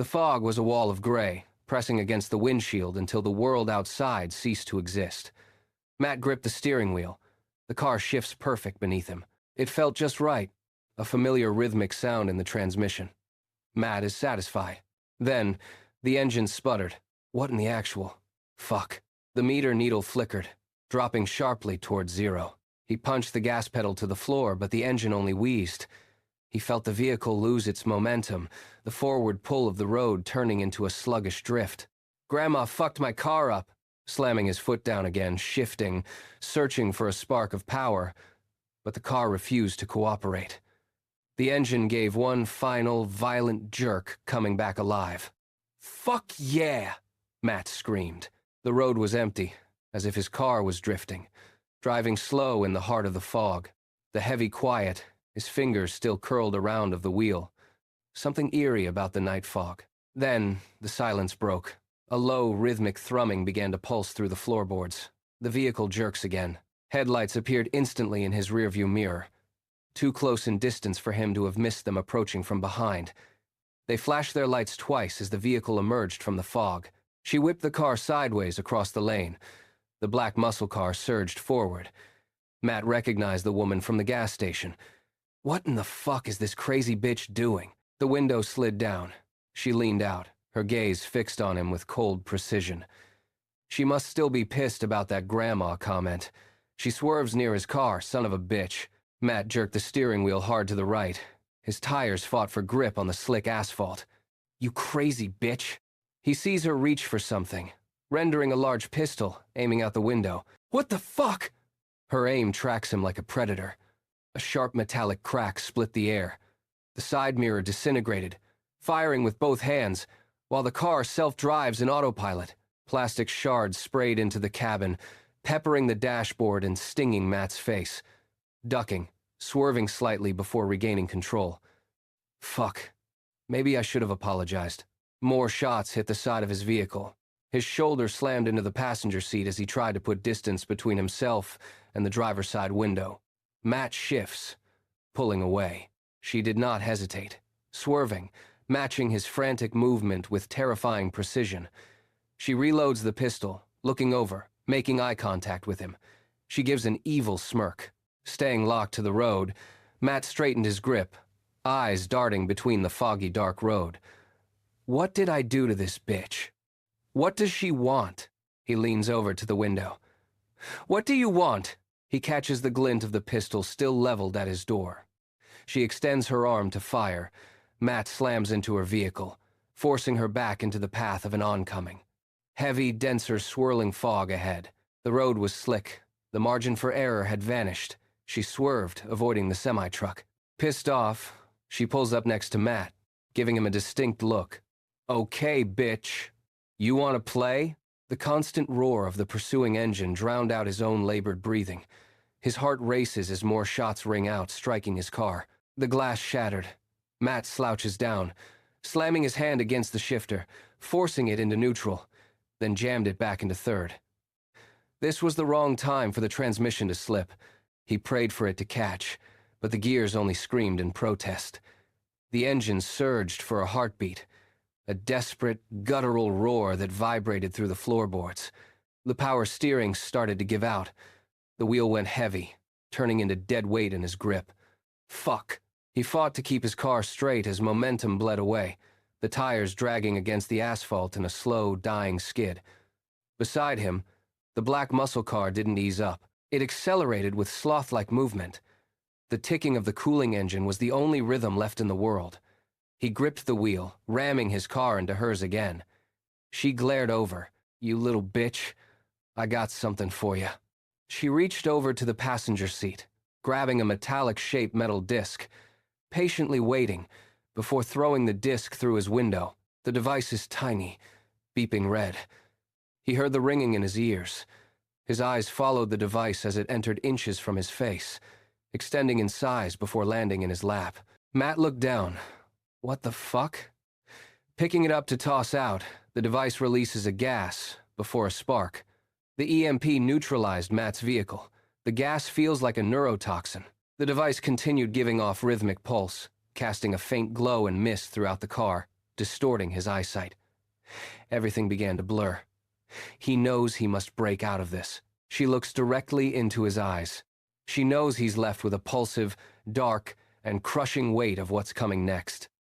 The fog was a wall of gray, pressing against the windshield until the world outside ceased to exist. Matt gripped the steering wheel. The car shifts perfect beneath him. It felt just right, a familiar rhythmic sound in the transmission. Matt is satisfied. Then, the engine sputtered. What in the actual? Fuck. The meter needle flickered, dropping sharply towards 0. He punched the gas pedal to the floor, but the engine only wheezed. He felt the vehicle lose its momentum, the forward pull of the road turning into a sluggish drift. Grandma fucked my car up, slamming his foot down again, shifting, searching for a spark of power, but the car refused to cooperate. The engine gave one final, violent jerk, coming back alive. "Fuck yeah!" Matt screamed. The road was empty, as if his car was drifting, driving slow in the heart of the fog. The heavy quiet, his fingers still curled around of the wheel. Something eerie about the night fog. Then, the silence broke. A low, rhythmic thrumming began to pulse through the floorboards. The vehicle jerks again. Headlights appeared instantly in his rearview mirror, too close in distance for him to have missed them approaching from behind. They flashed their lights twice as the vehicle emerged from the fog. She whipped the car sideways across the lane. The black muscle car surged forward. Matt recognized the woman from the gas station. What in the fuck is this crazy bitch doing? The window slid down. She leaned out, her gaze fixed on him with cold precision. She must still be pissed about that grandma comment. She swerves near his car, son of a bitch. Matt jerked the steering wheel hard to the right. His tires fought for grip on the slick asphalt. You crazy bitch. He sees her reach for something, rendering a large pistol, aiming out the window. What the fuck? Her aim tracks him like a predator. A sharp metallic crack split the air. The side mirror disintegrated, firing with both hands, while the car self-drives in autopilot. Plastic shards sprayed into the cabin, peppering the dashboard and stinging Matt's face. Ducking, swerving slightly before regaining control. Fuck. Maybe I should have apologized. More shots hit the side of his vehicle. His shoulder slammed into the passenger seat as he tried to put distance between himself and the driver's side window. Matt shifts, pulling away. She did not hesitate, swerving, matching his frantic movement with terrifying precision. She reloads the pistol, looking over, making eye contact with him. She gives an evil smirk. Staying locked to the road, Matt straightened his grip, eyes darting between the foggy dark road. What did I do to this bitch? What does she want? He leans over to the window. What do you want? He catches the glint of the pistol still leveled at his door. She extends her arm to fire. Matt slams into her vehicle, forcing her back into the path of an oncoming. Heavy, denser, swirling fog ahead. The road was slick. The margin for error had vanished. She swerved, avoiding the semi-truck. Pissed off, she pulls up next to Matt, giving him a distinct look. Okay, bitch. You want to play? The constant roar of the pursuing engine drowned out his own labored breathing. His heart races as more shots ring out, striking his car. The glass shattered. Matt slouches down, slamming his hand against the shifter, forcing it into neutral, then jammed it back into third. This was the wrong time for the transmission to slip. He prayed for it to catch, but the gears only screamed in protest. The engine surged for a heartbeat, a desperate, guttural roar that vibrated through the floorboards. The power steering started to give out. The wheel went heavy, turning into dead weight in his grip. Fuck. He fought to keep his car straight as momentum bled away, the tires dragging against the asphalt in a slow, dying skid. Beside him, the black muscle car didn't ease up. It accelerated with sloth-like movement. The ticking of the cooling engine was the only rhythm left in the world. He gripped the wheel, ramming his car into hers again. She glared over. You little bitch. I got something for you. She reached over to the passenger seat, grabbing a metallic-shaped metal disc, patiently waiting before throwing the disc through his window. The device is tiny, beeping red. He heard the ringing in his ears. His eyes followed the device as it entered inches from his face, extending in size before landing in his lap. Matt looked down. What the fuck? Picking it up to toss out, the device releases a gas before a spark. The EMP neutralized Matt's vehicle. The gas feels like a neurotoxin. The device continued giving off rhythmic pulse, casting a faint glow and mist throughout the car. distorting his eyesight. Everything began to blur. He knows he must break out of this. She looks directly into his eyes. She knows he's left with a pulsive, dark, and crushing weight of what's coming next.